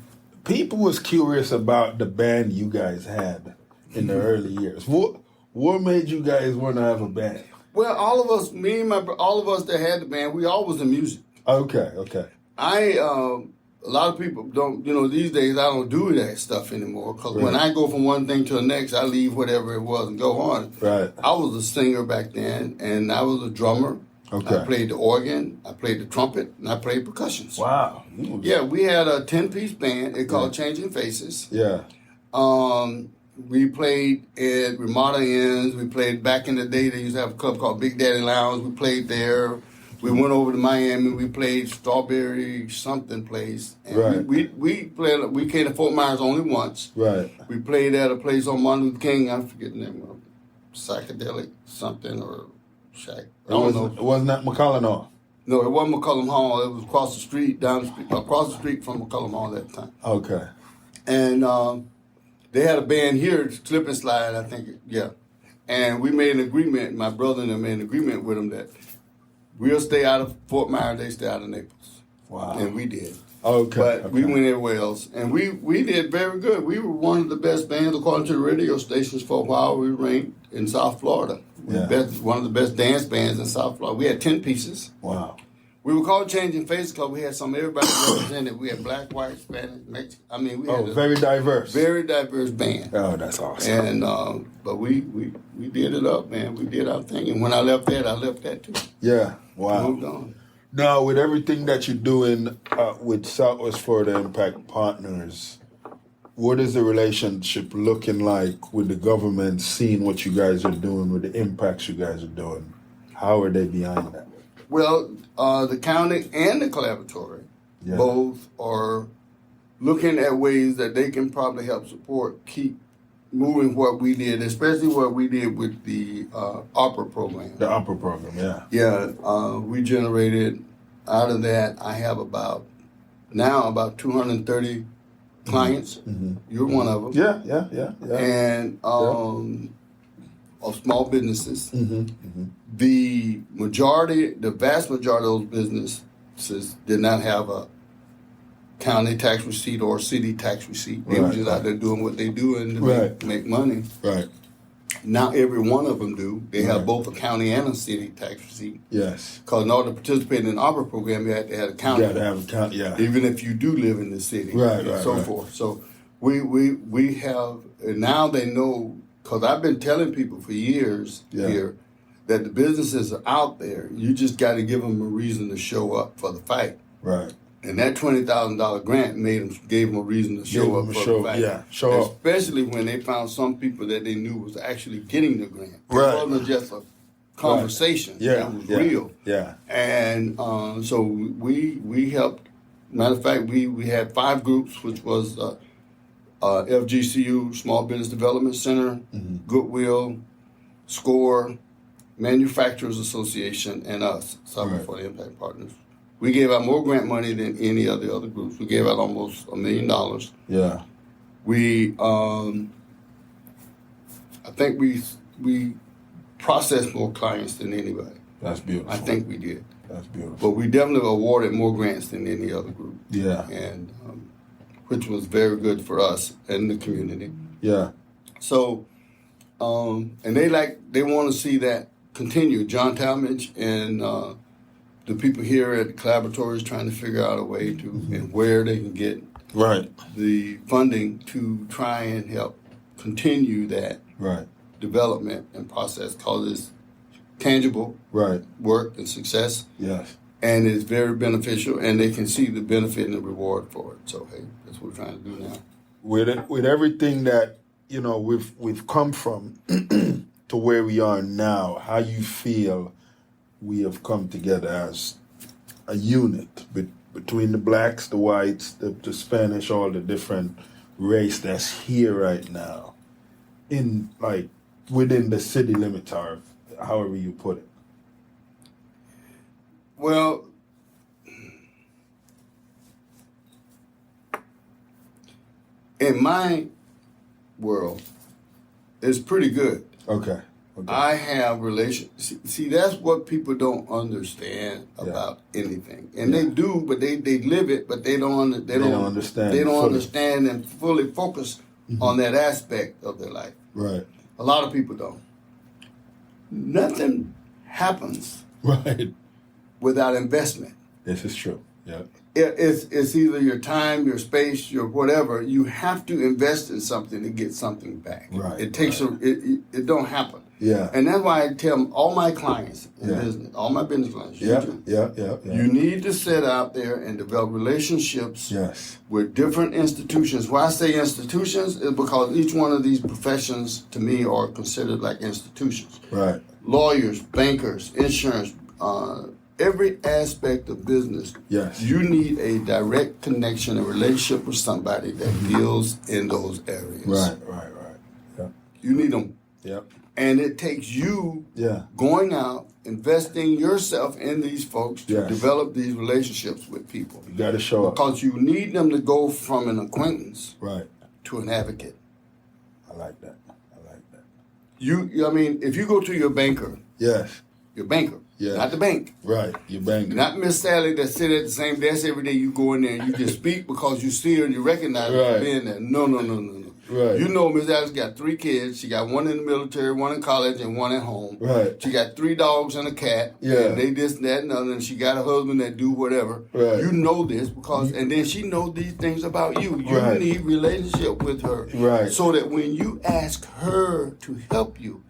people was curious about the band you guys had in the early years. What made you guys want to have a band? well, all of us, me and all of us that had the band, we all was in music. Okay. A lot of people don't, you know, these days I don't do that stuff anymore because when I go from one thing to the next, I leave whatever it was and go on. Right. I was a singer back then, and I was a drummer. Okay. I played the organ, I played the trumpet, and I played percussions. Wow. Yeah, we had a 10-piece band. It called Changing Faces. Yeah. We played at Ramada Inns. We played back in the day. They used to have a club called Big Daddy Lounge. We played there. We went over to Miami. We played Strawberry something place. And right. We played. We came to Fort Myers only once. Right. We played at a place on Martin Luther King. I forget the name of it. Psychedelic something or Shack. I don't know. It wasn't that McCullough Hall? No, it wasn't McCullum Hall. It was across the street, across the street from McCullum Hall at the time. Okay. And they had a band here, Slip and Slide, I think. Yeah. And we made an agreement. My brother and I made an agreement with them that we'll stay out of Fort Myers, they stay out of Naples. Wow. And we did. Okay. But we went everywhere else. And we did very good. We were one of the best bands according to the radio stations for a while. We ranked in South Florida. One of the best dance bands in South Florida. We had 10 pieces. Wow. We were called Changing Faces because we had everybody represented. We had black, white, Spanish, Mexican. I mean, we had a very diverse. Very diverse band. Oh, that's awesome. And but we did it up, man. We did our thing. And when I left that too. Yeah. Wow. Moved on. Now, with everything that you're doing with Southwest Florida Impact Partners, what is the relationship looking like with the government, seeing what you guys are doing, with the impacts you guys are doing? How are they behind that? Well, the county and the collaboratory both are looking at ways that they can probably help support, keep moving what we did, especially what we did with the ARPA program. The ARPA program, yeah. Yeah, we generated, out of that, I have about 230 clients. Mm-hmm. You're one of them. Yeah. And of small businesses. Mm-hmm. Mm-hmm. The vast majority of those businesses did not have a county tax receipt or city tax receipt. They were just out there doing what they do and to make money. Right. Now every one of them do. They have both a county and a city tax receipt. Yes. Because in order to participate in the ARPA program, you have to have a county. You got to have a county, yeah. Even if you do live in the city. Right, and so forth. So we have, and now they know, because I've been telling people for years here that the businesses are out there. You just got to give them a reason to show up for the fight. Right. And that $20,000 grant gave them a reason to show up for the fight. Yeah, show up. Especially when they found some people that they knew was actually getting the grant. Right. It wasn't just a conversation. Right. Yeah. It was real. Yeah. And so we helped. Matter of fact, we had 5 groups, which was FGCU, Small Business Development Center, Goodwill, SCORE, Manufacturers Association, and us, Southern for the Impact Partners. We gave out more grant money than any of the other groups. We gave out almost $1 million. Yeah. We, I think we processed more clients than anybody. That's beautiful. I think we did. That's beautiful. But we definitely awarded more grants than any other group. Yeah. And which was very good for us and the community. Yeah. So, and they want to see that continue. John Talmadge and the people here at the collaboratory is trying to figure out a way to and where they can get the funding to try and help continue that development and process, because it's tangible work and success. Yes. And it's very beneficial, and they can see the benefit and the reward for it. So, hey, that's what we're trying to do now. With everything that, you know, we've come from to where we are now, how you feel we have come together as a unit between the blacks, the whites, the Spanish, all the different race that's here right now, in within the city limits, or however you put it. Well, in my world, it's pretty good. Okay. I have relations. See, that's what people don't understand about anything, and they do, but they live it, but they don't understand. They don't understand and fully focus on that aspect of their life. Right. A lot of people don't. Nothing happens without investment. This is true. Yeah. It's either your time, your space, your whatever. You have to invest in something to get something back. Right. It takes it don't happen. Yeah. And that's why I tell all my clients in business, all my business clients, you need to sit out there and develop relationships with different institutions. Why I say institutions is because each one of these professions to me are considered like institutions. Right. Lawyers, bankers, insurance, every aspect of business, you need a direct connection and relationship with somebody that deals in those areas. Right. Yeah. You need them. Yep. And it takes you going out, investing yourself in these folks to develop these relationships with people. You got to show up. Because you need them to go from an acquaintance to an advocate. I like that. I mean, if you go to your banker, your banker, not the bank. Right, your banker. Not Miss Sally that sit at the same desk every day. You go in there and you just speak because you see her and you recognize her for being there. No. Right. You know Miss Alice got 3 kids. She got 1 in the military, 1 in college, and 1 at home. Right. She got 3 dogs and a cat. Yeah. And they this, that, and other. And she got a husband that do whatever. Right. You know this because, and then she knows these things about you. You need relationship with her. Right. So that when you ask her to help you,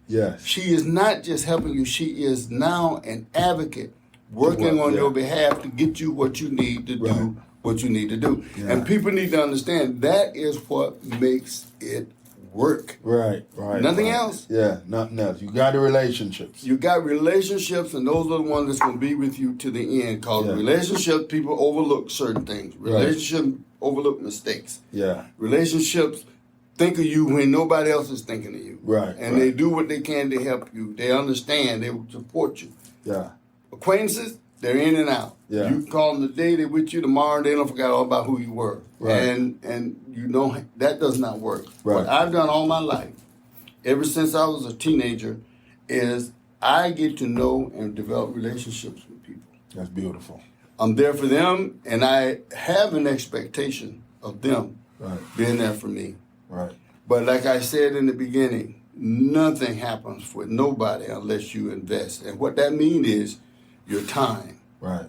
she is not just helping you. She is now an advocate working on your behalf to get you what you need to do. What you need to do. Yeah. And people need to understand that is what makes it work. Right. Nothing else. Yeah, nothing else. You got the relationships. You got relationships, and those are the ones that's going to be with you to the end. Because relationships, people overlook certain things. Relationships overlook mistakes. Yeah. Relationships think of you when nobody else is thinking of you. Right. And they do what they can to help you. They understand. They will support you. Yeah. Acquaintances, they're in and out. Yeah. You call them today, they're with you tomorrow, they don't forget all about who you were. Right. And you know, that does not work. Right. What I've done all my life, ever since I was a teenager, is I get to know and develop relationships with people. That's beautiful. I'm there for them, and I have an expectation of them being there for me. Right. But like I said in the beginning, nothing happens for nobody unless you invest. And what that means is your time. Right.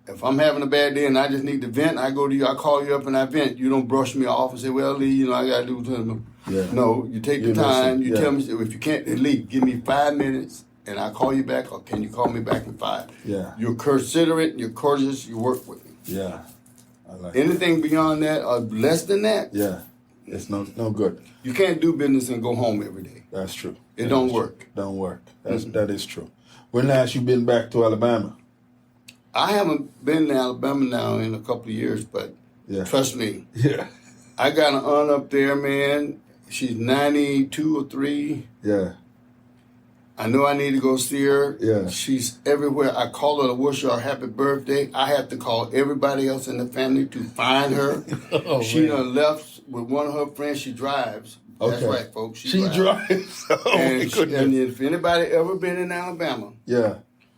If I'm having a bad day and I just need to vent, I go to you, I call you up and I vent. You don't brush me off and say, well, Lee, you know, I got to do something. Yeah. No, you take the time. You tell me, if you can't, Lee, give me 5 minutes and I'll call you back, or can you call me back in 5? Yeah. You're considerate, you're courteous, you work with me. Yeah. I like anything beyond that or less than that? Yeah. It's no good. You can't do business and go home every day. That's true. It don't work. Don't work. That is true. When last you been back to Alabama? I haven't been to Alabama now in a couple of years, but trust me. Yeah. I got an aunt up there, man. She's 92 or 3. Yeah. I know I need to go see her. Yeah. She's everywhere. I call her to wish her a happy birthday. I have to call everybody else in the family to find her. She done left with one of her friends. She drives. That's right, folks. She drives. And if anybody ever been in Alabama,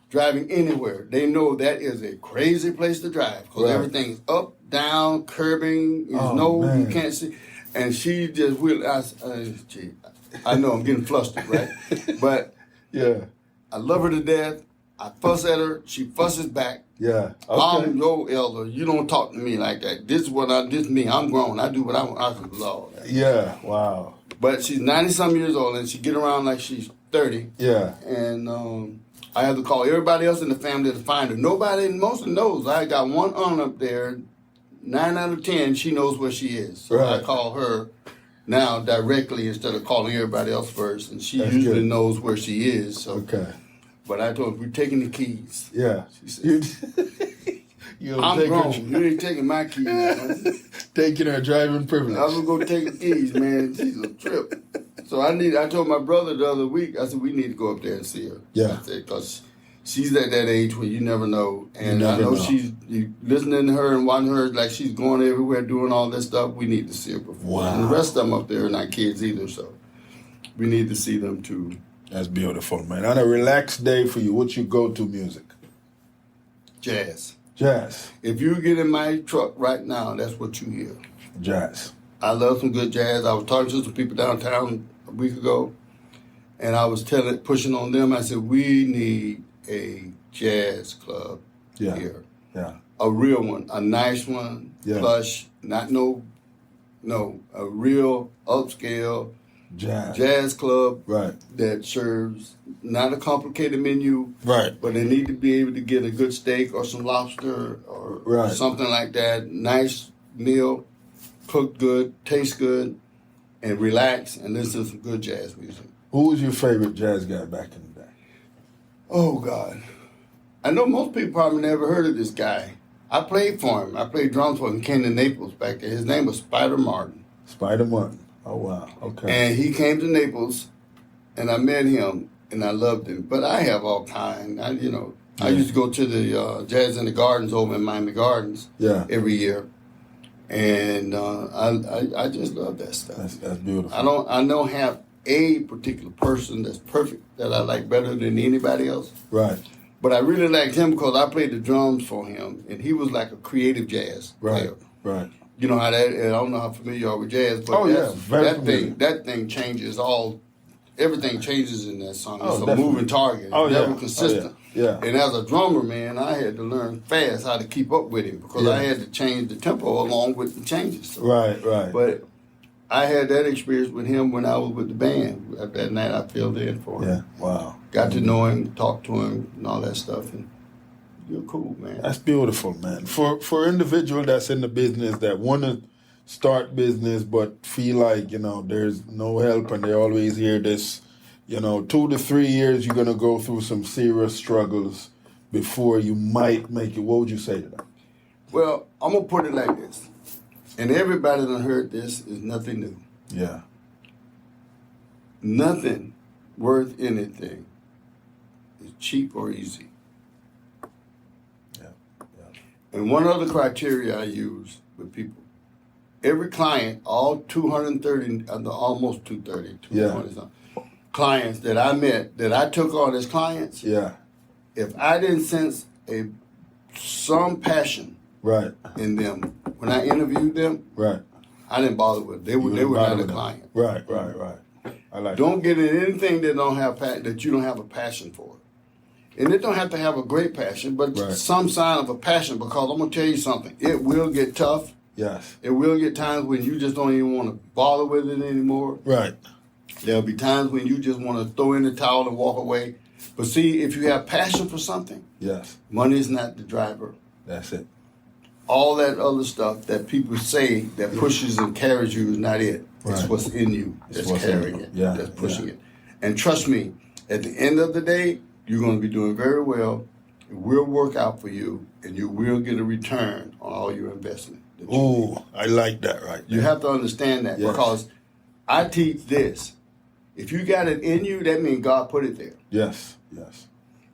driving anywhere, they know that is a crazy place to drive because everything's up, down, curbing. You can't see. And she just I know I'm getting flustered, right? But I love her to death. I fuss at her. She fusses back. Yeah. Okay. I'm your elder. You don't talk to me like that. This is me. I'm grown. I do what I want. I can Lord. Yeah. Wow. But she's 90-some years old, and she get around like she's 30. Yeah. And I have to call everybody else in the family to find her. Most knows. I got one aunt up there. 9 out of 10, she knows where she is. So I call her now directly instead of calling everybody else first, and she usually knows where she is. So. Okay. But I told her, we're taking the keys. Yeah. She said, I'm grown. You ain't taking my keys, man. Taking her driving privilege. I was going to take the keys, man. She's a trip. So I told my brother the other week, I said, we need to go up there and see her. Yeah. I said, because she's at that age where you never know. And I know you listening to her and watching her like she's going everywhere doing all this stuff. We need to see her perform. Wow. And the rest of them up there are not kids either, so we need to see them too. That's beautiful, man. On a relaxed day for you, what's your go-to music? Jazz. Jazz. If you get in my truck right now, that's what you hear. Jazz. I love some good jazz. I was talking to some people downtown a week ago, and I was pushing on them. I said, we need a jazz club here. Yeah. A real one, a nice one, plush, not a real upscale jazz club that serves not a complicated menu, but they need to be able to get a good steak or some lobster or something like that. Nice meal, cooked good, tastes good, and relax and listen to some good jazz music. Who was your favorite jazz guy back in the day? Oh, God. I know most people probably never heard of this guy. I played for him. I played drums for him in Canton, Naples back there. His name was Spider Martin. Spider Martin. Oh, wow. Okay. And he came to Naples, and I met him, and I loved him. But I have all kinds. I used to go to the Jazz in the Gardens over in Miami Gardens every year. And I just love that stuff. That's beautiful. I don't have a particular person that's perfect that I like better than anybody else. Right. But I really liked him because I played the drums for him, and he was like a creative jazz player. Right. You know how that, and I don't know how familiar you are with jazz, but that thing changes everything changes in that song. It's a moving target. It's never consistent. Yeah. And as a drummer, man, I had to learn fast how to keep up with him because I had to change the tempo along with the changes. So. Right. But I had that experience with him when I was with the band. That night I filled in for him. Yeah, wow. Got to know him, talked to him, and all that stuff. And you're cool, man. That's beautiful, man. For individual that's in the business that want to start business but feel like, there's no help and they always hear this, 2 to 3 years you're going to go through some serious struggles before you might make it. What would you say to them? Well, I'm going to put it like this. And everybody that heard this is nothing new. Yeah. Nothing worth anything is cheap or easy. Yeah. And one other criteria I use with people, every client, all 230, almost 230, 220 clients that I met, that I took on as clients, if I didn't sense some passion in them when I interviewed them, I didn't bother with them. They were not a client. Right. I like don't get in anything that you don't have a passion for. And it don't have to have a great passion, but some sign of a passion, because I'm going to tell you something. It will get tough. Yes. It will get times when you just don't even want to bother with it anymore. Right. There'll be times when you just want to throw in the towel and walk away. But see, if you have passion for something, money is not the driver. That's it. All that other stuff that people say that pushes and carries you is not it. It's what's in you that's carrying it, that's pushing it. And trust me, at the end of the day, you're going to be doing very well. It will work out for you, and you will get a return on all your investment. Ooh, I like that right there. You have to understand that because I teach this. If you got it in you, that means God put it there. Yes.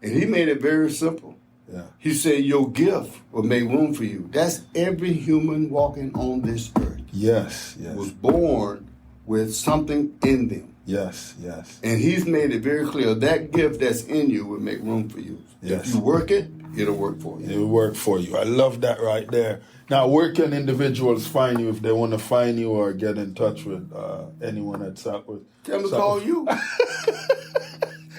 And he made it very simple. Yeah. He said, your gift will make room for you. That's every human walking on this earth. Yes. Was born with something in them. Yes. And he's made it very clear that gift that's in you will make room for you. Yes. If you work it, it'll work for you. It'll work for you. I love that right there. Now, where can individuals find you if they want to find you or get in touch with anyone at Southwest? Tell them to call you.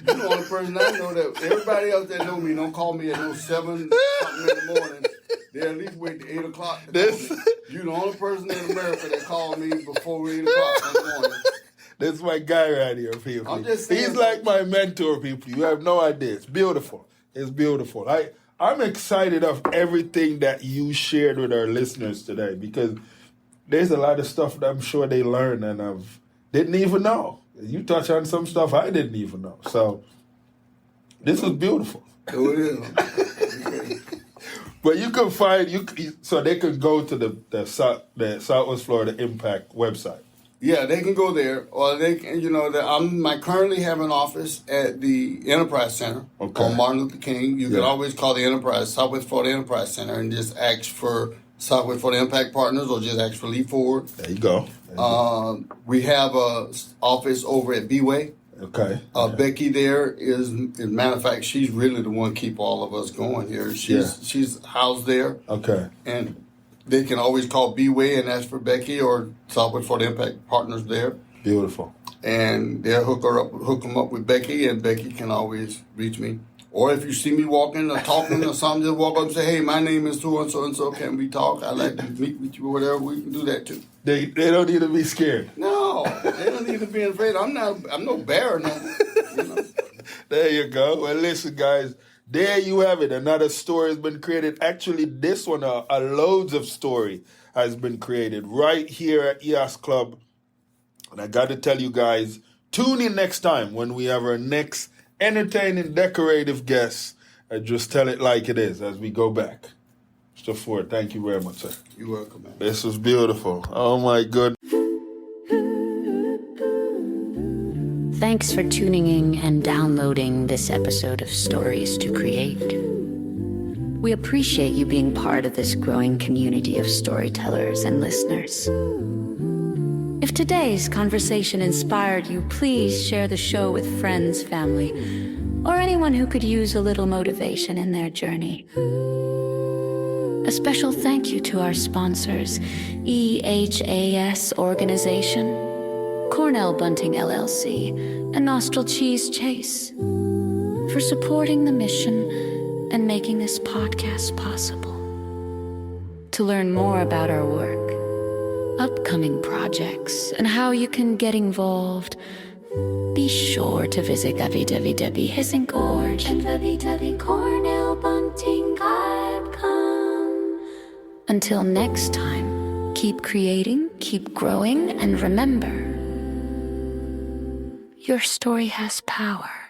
You're the only person I know that everybody else that know me don't call me at 7 something in the morning. They at least wait till 8 o'clock. You're the only person in America that called me before 8 o'clock in the morning. That's my guy right here, people. I'm just saying, he's like my mentor, people. You have no idea. It's beautiful. It's beautiful. I'm excited of everything that you shared with our listeners today because there's a lot of stuff that I'm sure they learned and I didn't even know. You touch on some stuff I didn't even know. So this was beautiful. Oh, it is. But you can find so they can go to the Southwest Florida Impact website. Yeah, they can go there, or they can, I currently have an office at the Enterprise Center on Martin Luther King. You can always call the Southwest Florida Enterprise Center, and just ask for Southwest Florida Impact Partners, or just ask for Leap Forward. There you go. We have a office over at B-Way. Okay. Becky there is, as a matter of fact, she's really the one keep all of us going here. She's housed there. Okay. And they can always call B-Way and ask for Becky or Southwest Florida Impact Partners there. Beautiful. And they'll hook them up with Becky, and Becky can always reach me. Or if you see me walking or talking or something, just walk up and say, "Hey, my name is so and so. Can we talk? I'd like to meet with you or whatever." We can do that too. They don't need to be scared. No, they don't need to be afraid. I'm no bear. No. There you go. Well, listen, guys. There you have it. Another story has been created. Actually, this one, a loads of story has been created right here at EHAS Club. And I got to tell you guys, tune in next time when we have our next entertaining, decorative guest. I just tell it like it is as we go back. Mr. Ford, thank you very much, sir. You're welcome, man. This was beautiful. Oh, my goodness. Thanks for tuning in and downloading this episode of Stories to Create. We appreciate you being part of this growing community of storytellers and listeners. If today's conversation inspired you, please share the show with friends, family, or anyone who could use a little motivation in their journey. A special thank you to our sponsors, EHAS Organization, Cornell Bunting LLC, and Nostril Cheese Chase for supporting the mission and making this podcast possible. To learn more about our work, upcoming projects, and how you can get involved, be sure to visit www.hissinggorge and www.cornellbunting.com. Until next time, keep creating, keep growing, and remember, your story has power.